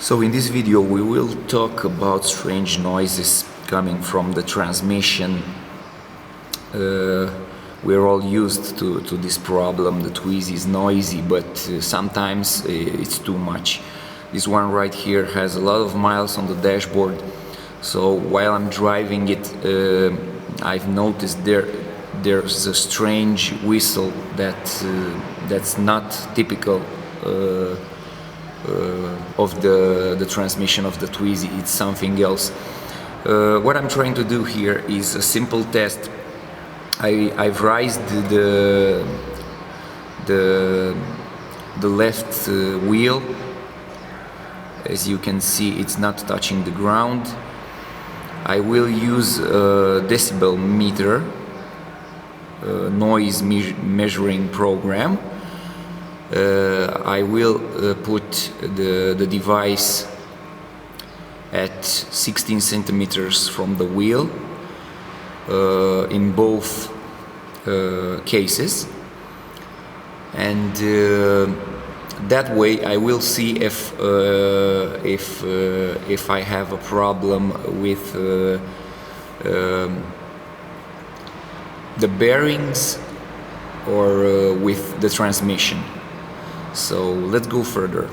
So in this video we will talk about strange noises coming from the transmission. We're all used to this problem. The Twizy is noisy, but sometimes it's too much. This one right here has a lot of miles on the dashboard, so while I'm driving it I've noticed there's a strange whistle that's not typical of the transmission of the Twizy. It's something else. What I'm trying to do here is a simple test. I've raised the left wheel. As you can see, it's not touching the ground. I will use a decibel meter, noise measuring program. I will put the device at 16 centimeters from the wheel in both cases, and that way I will see if I have a problem with the bearings or with the transmission. So let's go further.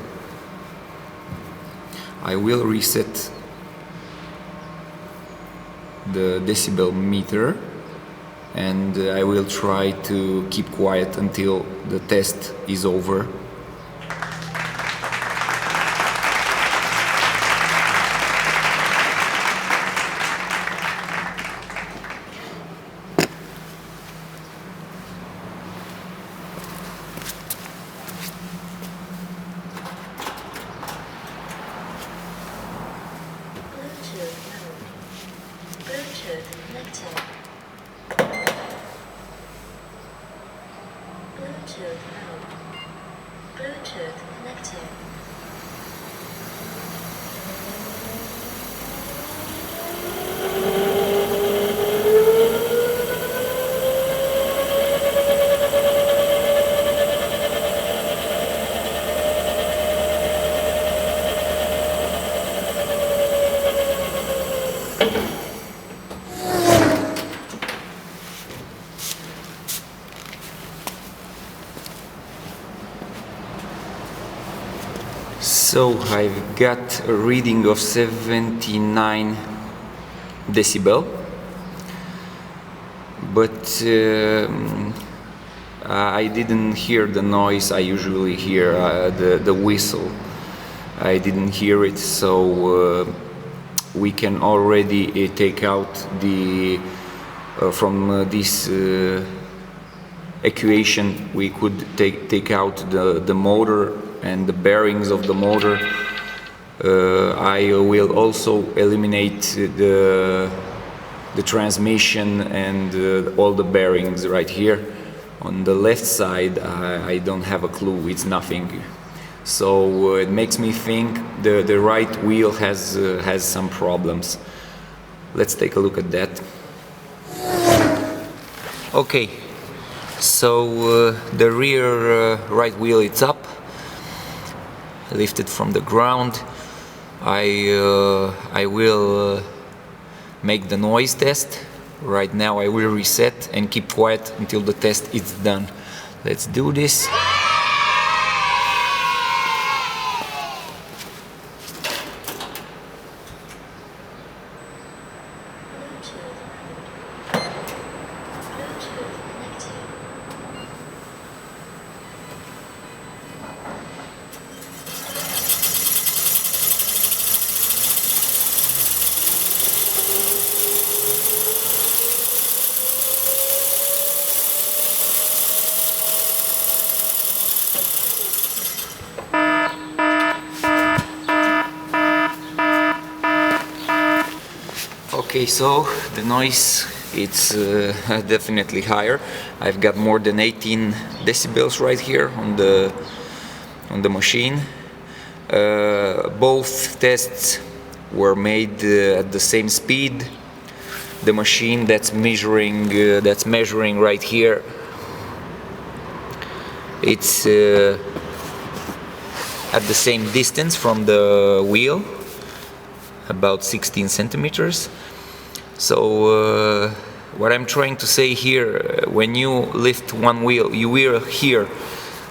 I will reset the decibel meter and I will try to keep quiet until the test is over. Bluetooth connected. Bluetooth mode. Bluetooth connected. So I've got a reading of 79 decibel, but I didn't hear the noise. I usually hear the whistle. I didn't hear it, so we can already take out the from this equation we could take out the motor and the bearings of the motor. I will also eliminate the transmission and all the bearings right here. On the left side I don't have a clue, it's nothing. So it makes me think the right wheel has some problems. Let's take a look at that. Okay, so the rear right wheel is up, lifted from the ground. I will make the noise test. Right now I will reset and keep quiet until the test is done. Let's do this. Okay, so the noise, it's definitely higher. I've got more than 18 decibels right here on the machine. Both tests were made at the same speed. The machine that's measuring right here, it's at the same distance from the wheel, about 16 centimeters. So what I'm trying to say here, when you lift one wheel, you will hear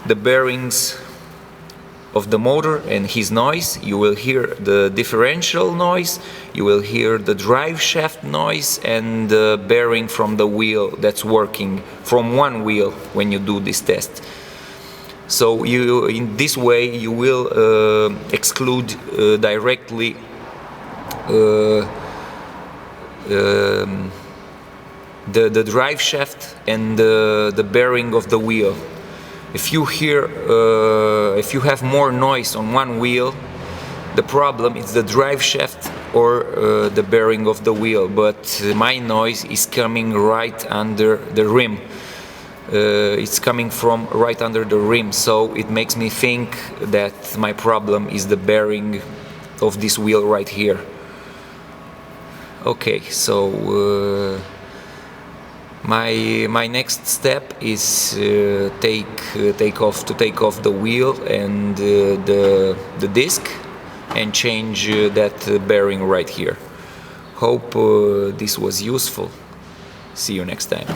the bearings of the motor and his noise, you will hear the differential noise, you will hear the drive shaft noise and the bearing from the wheel that's working from one wheel when you do this test. So in this way you will exclude directly the drive shaft and the bearing of the wheel. If you have more noise on one wheel, the problem is the drive shaft or the bearing of the wheel, but my noise is coming right under the rim. It's coming from right under the rim, so it makes me think that my problem is the bearing of this wheel right here. Okay, so my next step is take off the wheel and the disc and change that bearing right here. Hope this was useful. See you next time.